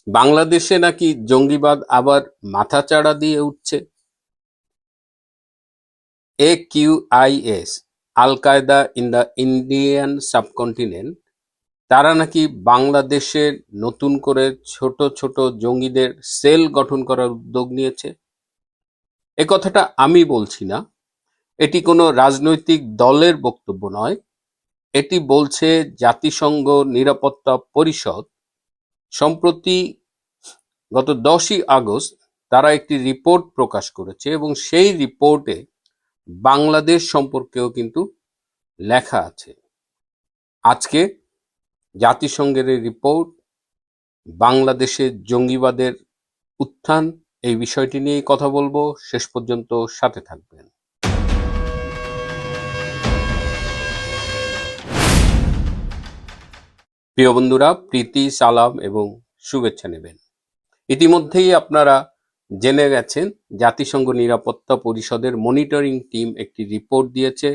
বাংলাদেশে নাকি জঙ্গিবাদ আবার মাথাচাড়া দিয়ে উঠছে। AQIS, আল কায়দা ইন দ্য ইন্ডিয়ান সাবকন্টিনেন্ট, তারা নাকি বাংলাদেশে নতুন করে ছোট ছোট জঙ্গিদের সেল গঠন করার উদ্যোগ নিয়েছে। এ কথাটা আমি বলছি না, এটি কোনো রাজনৈতিক দলের বক্তব্য নয়, এটি বলছে জাতিসংঘ নিরাপত্তা পরিষদ। সম্প্রতি গত 10ই আগস্ট তারা একটি রিপোর্ট প্রকাশ করেছে এবং সেই রিপোর্টে বাংলাদেশ সম্পর্কেও কিন্তু লেখা আছে। আজকে জাতিসংঘের এই রিপোর্ট, বাংলাদেশে জঙ্গিবাদের উত্থান, এই বিষয়টি নিয়েই কথা বলবো। শেষ পর্যন্ত সাথে থাকবেন। প্রিয় বন্ধুরা, প্রীতি, সালাম এবং শুভেচ্ছা নেবেন। ইতিমধ্যেই আপনারা জেনে গেছেন জাতিসংঘ নিরাপত্তা পরিষদের মনিটরিং টিম একটি রিপোর্ট দিয়েছে।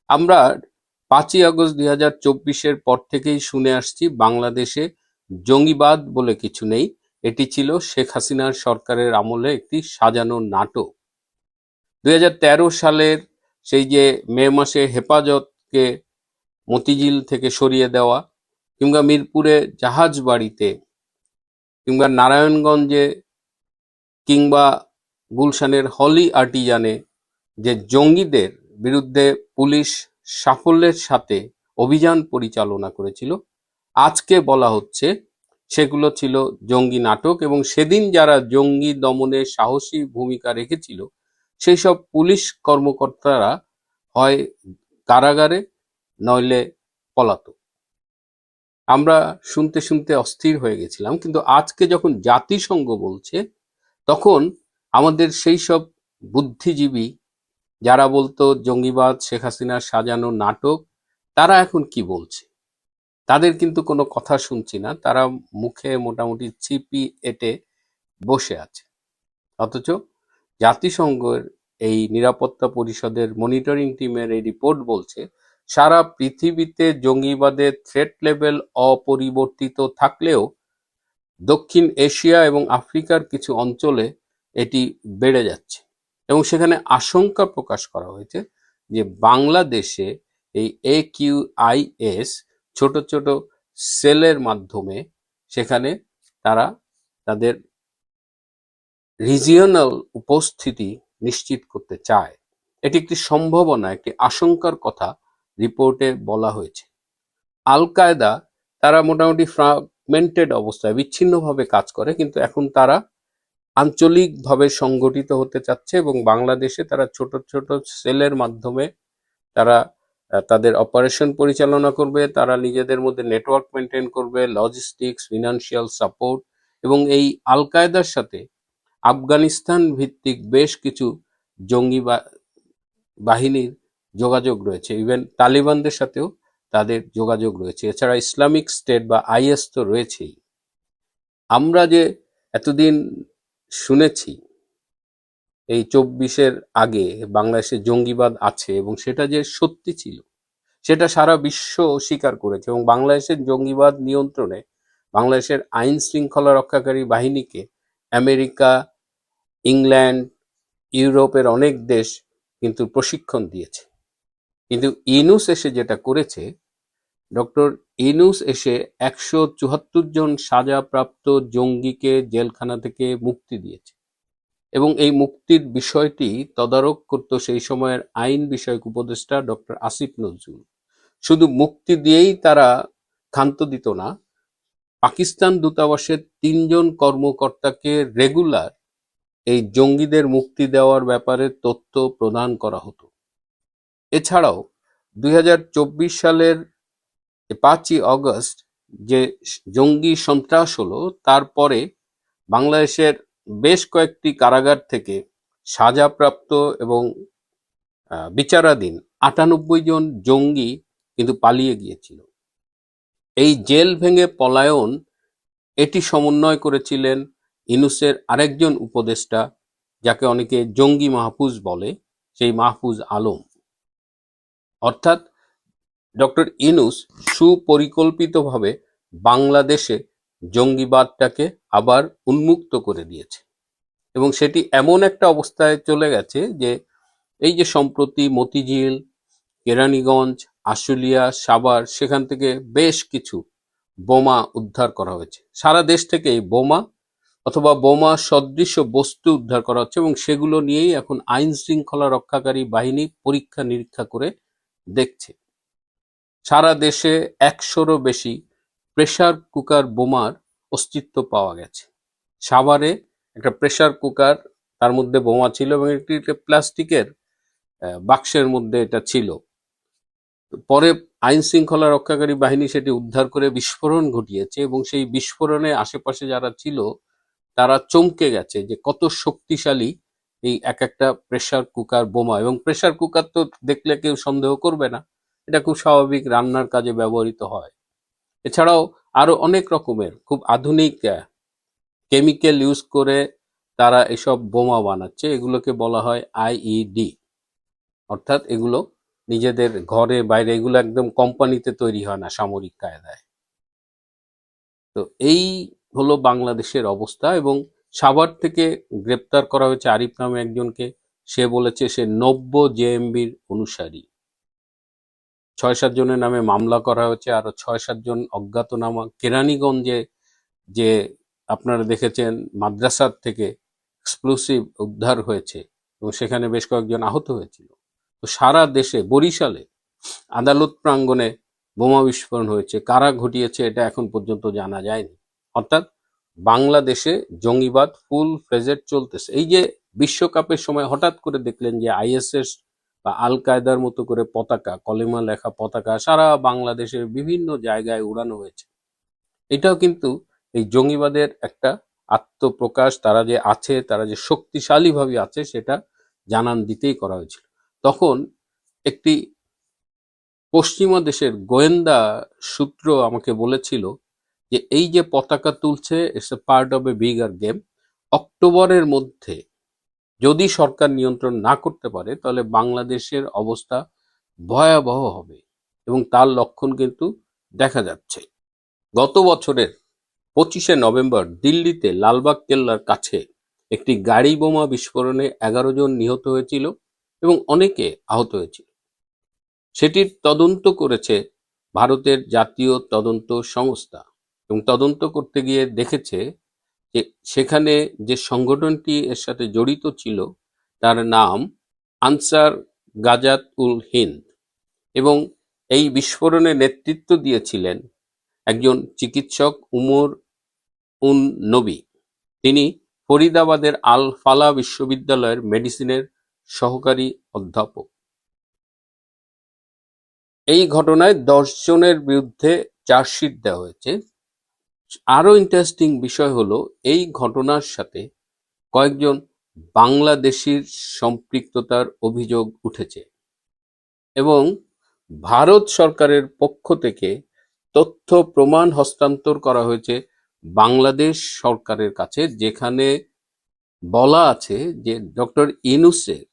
আমরা 5ই আগস্ট 2024-এর পর থেকেই শুনে আসছি বাংলাদেশে জঙ্গিবাদ বলে কিছু নেই, এটি ছিল শেখ হাসিনার সরকারের আমলে একটি সাজানো নাটক। 2013 সালের সেই যে মে মাসে হেফাজতকে মতিঝিল থেকে সরিয়ে দেওয়া, কিংবা মিরপুরে জাহাজ বাড়িতে, কিংবা নারায়ণগঞ্জে, কিংবা গুলশানের হলি আর্টিজানে যে জঙ্গিদের বিরুদ্ধে পুলিশ সাফল্যের সাথে অভিযান পরিচালনা করেছিল, আজকে বলা হচ্ছে সেগুলো ছিল জঙ্গি নাটক। এবং সেদিন যারা জঙ্গি দমনে সাহসী ভূমিকা রেখেছিল সেই সব পুলিশ কর্মকর্তারা হয় কারাগারে নইলে পলাতক। আমরা শুনতে শুনতে অস্থির হয়ে গেছিলাম, কিন্তু আজকে যখন জাতিসংঘ বলছে, তখন আমাদের সেই সব বুদ্ধিজীবী যারা বলতো জঙ্গিবাদ শেখ হাসিনার সাজানো নাটক, তারা এখন কি বলছে? তাদের কিন্তু কোনো কথা শুনছি না, তারা মুখে মোটামুটি ছিপি এঁটে বসে আছে। অথচ জাতিসংঘের এই নিরাপত্তা পরিষদের মনিটরিং টিমের এই রিপোর্ট বলছে সারা পৃথিবীতে জঙ্গিবাদের থ্রেট লেভেল অপরিবর্তিত থাকলেও দক্ষিণ এশিয়া এবং আফ্রিকার কিছু অঞ্চলে এটি বেড়ে যাচ্ছে। এবং সেখানে আশঙ্কা প্রকাশ করা হয়েছে যে বাংলাদেশে এই AQIS ছোট ছোট সেলের মাধ্যমে সেখানে তারা তাদের রিজিওনাল উপস্থিতি নিশ্চিত করতে চায়। এটি একটি সম্ভাবনা, একটি আশঙ্কার কথা রিপোর্টে বলা হয়েছে। আল কায়দা তারা মোটামুটি ফ্রাগমেন্টেড অবস্থায় বিচ্ছিন্নভাবে কাজ করে, কিন্তু এখন তারা আঞ্চলিকভাবে সংগঠিত হতে চাচ্ছে এবং বাংলাদেশে তারা ছোট ছোট সেলের মাধ্যমে তারা তাদের অপারেশন পরিচালনা করবে, তারা নিজেদের মধ্যে নেটওয়ার্ক মেনটেন করবে, লজিস্টিক্স, ফিনান্সিয়াল সাপোর্ট। এবং এই আল কায়দার সাথে আফগানিস্তান ভিত্তিক বেশ কিছু জঙ্গি বাহিনীর যোগাযোগ রয়েছে, ইভেন তালিবানদের সাথেও তাদের যোগাযোগ রয়েছে। এছাড়া ইসলামিক স্টেট বা IS তো রয়েছেই। আমরা যে এতদিন শুনেছি এই 24-এর আগে বাংলাদেশে জঙ্গিবাদ আছে এবং সেটা যে সত্যি ছিল সেটা সারা বিশ্ব স্বীকার করেছে। এবং বাংলাদেশের জঙ্গিবাদ নিয়ন্ত্রণে বাংলাদেশের আইন শৃঙ্খলা রক্ষাকারী বাহিনীকে আমেরিকা, ইংল্যান্ড, ইউরোপের অনেক দেশ কিন্তু প্রশিক্ষণ দিয়েছে। কিন্তু ইউনূস এসে যেটা করেছে, ডক্টর ইউনূস এসে 174 জন সাজাপ্রাপ্ত জঙ্গিকে জেলখানা থেকে মুক্তি দিয়েছে। এবং এই মুক্তির বিষয়টি তদারক করত সেই সময়ের আইন বিষয়ক উপদেষ্টা ডক্টর আসিফ নজরুল। শুধু মুক্তি দিয়েই তারা ক্ষান্ত দিত না, পাকিস্তান দূতাবাসের 3 জন কর্মকর্তাকে রেগুলার এই জঙ্গিদের মুক্তি দেওয়ার ব্যাপারে তথ্য প্রদান করা হতো। এছাড়াও 2024 সালের 5ই আগস্ট যে জঙ্গি সন্ত্রাস হলো, তারপরে বাংলাদেশের বেশ কয়েকটি কারাগার থেকে সাজাপ্রাপ্ত এবং বিচারাধীন 98 জন জঙ্গি কিন্তু পালিয়ে গিয়েছিল। এই জেল ভেঙে পলায়ন, এটি সমন্বয় করেছিলেন ইউনূসের আরেকজন উপদেষ্টা, যাকে অনেকে জঙ্গি মাহফুজ বলে, সেই মাহফুজ আলম। অর্থাৎ ডক্টর ইউনূস সুপরিকল্পিতভাবে বাংলাদেশে জঙ্গিবাদটাকে আবার উন্মুক্ত করে দিয়েছে এবং সেটি এমন একটা অবস্থায় চলে গেছে যে এই যে সম্প্রতি মতিঝিল, কেরানীগঞ্জ, আশুলিয়া, সাভার সেখান থেকে বেশ কিছু বোমা উদ্ধার করা হয়েছে। সারা দেশ থেকে এই বোমা অথবা বোমা সদৃশ বস্তু উদ্ধার করা হচ্ছে এবং সেগুলো নিয়েই এখন আইন শৃঙ্খলা রক্ষাকারী বাহিনী পরীক্ষা নিরীক্ষা করে দেখছে। সারা দেশে 100-রও বেশি প্রেসার কুকার বোমার অস্তিত্ব পাওয়া গেছে। সাভারে একটা প্রেসার কুকার, তার মধ্যে বোমা ছিল এবং একটি প্লাস্টিকের বাক্সের মধ্যে এটা ছিল। পরে আইন শৃঙ্খলা রক্ষাকারী বাহিনী সেটি উদ্ধার করে বিস্ফোরণ ঘটিয়েছে এবং সেই বিস্ফোরণে আশেপাশে যারা ছিল তারা চমকে গেছে যে কত শক্তিশালী এই এক একটা প্রেসার কুকার বোমা। এবং প্রেসার কুকার তো দেখলে কেউ সন্দেহ করবে না, এটা খুব স্বাভাবিক রান্নার কাজে ব্যবহৃত হয়। এছাড়াও আরো অনেক রকমের খুব আধুনিক কেমিক্যাল ইউজ করে তারা এসব বোমা বানাচ্ছে। এগুলোকে বলা হয় আইইডি, অর্থাৎ এগুলো নিজেদের ঘরে বাইরে, এগুলো একদম কোম্পানিতে তৈরি হয় না, সামরিক কায়দায়। তো এই হলো বাংলাদেশের অবস্থা। এবং সাভার থেকে গ্রেপ্তার করা হয়েছে আরিফ নামে একজনকে। সে বলেছে সে নব্য জেএমবির অনুসারী। 6-7 জনের নামে মামলা করা হয়েছে, আরো 6-7 জন অজ্ঞাতনামা। কেরানীগঞ্জে যে আপনারা দেখেছেন মাদ্রাসার থেকে এক্সপ্লোসিভ উদ্ধার হয়েছে এবং সেখানে বেশ কয়েকজন আহত হয়েছিল। তো সারা দেশে বরিশালে আদালত প্রাঙ্গণে বোমা বিস্ফোরণ হয়েছে। কারা ঘটিয়েছে এটা এখন পর্যন্ত জানা যায়নি। অর্থাৎ বাংলাদেশে জঙ্গিবাদ ফুল ফ্লেজেড চলতেছে। এই যে বিশ্বকাপের সময় হঠাৎ করে দেখলেন যে আইএসএস বা আল কায়দার মতো করে পতাকা, কলেমা লেখা পতাকা সারা বাংলাদেশের বিভিন্ন জায়গায় উড়ানো হয়েছে। এটাও কিন্তু এই জঙ্গিবাদের একটা আত্মপ্রকাশ। তারা যে আছে, তারা যে শক্তিশালীভাবে আছে সেটা জানান দিতেই করা হয়েছিল। তখন একটি পশ্চিমা দেশের গোয়েন্দা সূত্র আমাকে বলেছিল যে এই যে পতাকা তুলছে, it's a part of A bigger game. অক্টোবরের মধ্যে যদি সরকার নিয়ন্ত্রণ না করতে পারে তাহলে বাংলাদেশের অবস্থা ভয়াবহ হবে এবং তার লক্ষণ কিন্তু দেখা যাচ্ছে। গত বছরের 25শে নভেম্বর দিল্লিতে লালবাগ কেল্লার কাছে একটি গাড়ি বোমা বিস্ফোরণে 11 জন নিহত হয়েছিল এবং অনেকে আহত হয়েছিল। সেটির তদন্ত করেছে ভারতের জাতীয় তদন্ত সংস্থা এবং তদন্ত করতে গিয়ে দেখেছে যে সেখানে যে সংগঠনটি এর সাথে জড়িত ছিল তার নাম আনসার গাজাত উল হিন্দ এবং এই বিস্ফোরণে নেতৃত্ব দিয়েছিলেন একজন চিকিৎসক উমর উন নবী। তিনি ফরিদাবাদের আল ফালা বিশ্ববিদ্যালয়ের মেডিসিনের সহকারী অধ্যাপক। এই ঘটনায় 10 জনের বিরুদ্ধে চার্জশিট দেওয়া হয়েছে। আরো ইন্টারেস্টিং বিষয় হলো এই ঘটনার সাথে কয়েকজন বাংলাদেশির সম্পৃক্ততার অভিযোগ উঠেছে এবং ভারত সরকারের পক্ষ থেকে তথ্য প্রমাণ হস্তান্তর করা হয়েছে বাংলাদেশ সরকারের কাছে, যেখানে বলা আছে যে ডক্টর ইউনূসের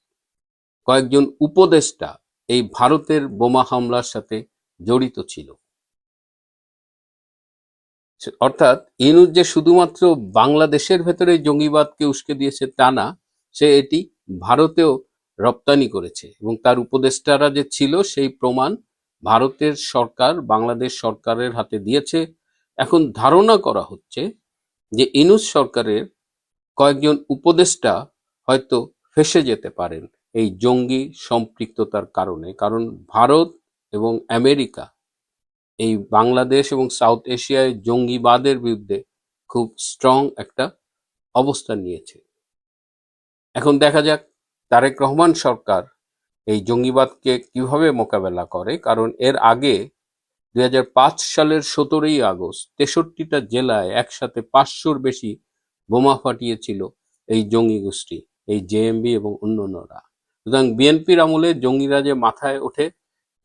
কয়েকজন উপদেষ্টা এই ভারতের বোমা হামলার সাথে জড়িত ছিল। অর্থাৎ ইউনূস যে শুধুমাত্র বাংলাদেশের ভেতরে জঙ্গিবাদকে উস্কে দিয়েছে তা না, সে এটি ভারতেও রপ্তানি করেছে এবং তার উপদেষ্টারা যে ছিল সেই প্রমাণ ভারতের সরকার বাংলাদেশ সরকারের হাতে দিয়েছে। এখন ধারণা করা হচ্ছে যে ইউনূস সরকারের কয়েকজন উপদেষ্টা হয়তো ফেঁসে যেতে পারেন এই জঙ্গি সম্পৃক্ততার কারণে। কারণ ভারত এবং আমেরিকা এই বাংলাদেশ এবং সাউথ এশিয়ায় জঙ্গিবাদের বিরুদ্ধে খুব স্ট্রং একটা অবস্থান নিয়েছে। এখন দেখা যাক তারেক রহমান সরকার এই জঙ্গিবাদকে কিভাবে মোকাবেলা করে। কারণ এর আগে 2005 সালের 17ই আগস্ট 63টা জেলায় একসাথে 500-র বেশি বোমা ফাটিয়েছিল এই জঙ্গি গোষ্ঠী, এই জেএমবি এবং অন্যান্যরা। সুতরাং বিএনপির আমলে জঙ্গিরা যে মাথায় ওঠে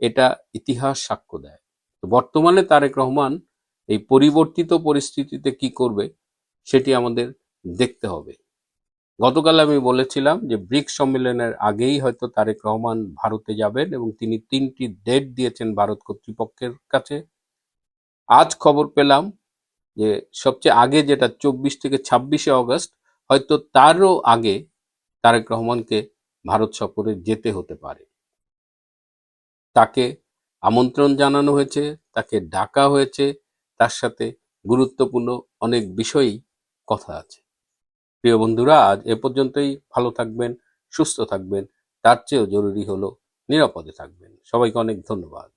এটা ইতিহাস সাক্ষ্য দেয়। তো বর্তমানে তারেক রহমান এই পরিবর্তিত পরিস্থিতিতে কি করবে সেটি আমাদের দেখতে হবে। গতকাল আমি বলেছিলাম যে ব্রিক্স সম্মেলনের আগেই হয়তো তারেক রহমান ভারতে যাবেন এবং তিনি 3টি ডেট দিয়েছেন ভারত কর্তৃপক্ষের কাছে। আজ খবর পেলাম যে সবচেয়ে আগে যেটা 24 থেকে 26শে অগস্ট, হয়তো তারও আগে তারেক রহমানকে ভারত সফরে যেতে হতে পারে। তাকে আমন্ত্রণ জানানো হয়েছে, তাকে ডাকা হয়েছে, তার সাথে গুরুত্বপূর্ণ অনেক বিষয়ই কথা আছে। প্রিয় বন্ধুরা, আজ এ পর্যন্তই। ভালো থাকবেন, সুস্থ থাকবেন, তার চেয়েও জরুরি হলো নিরাপদে থাকবেন। সবাইকে অনেক ধন্যবাদ।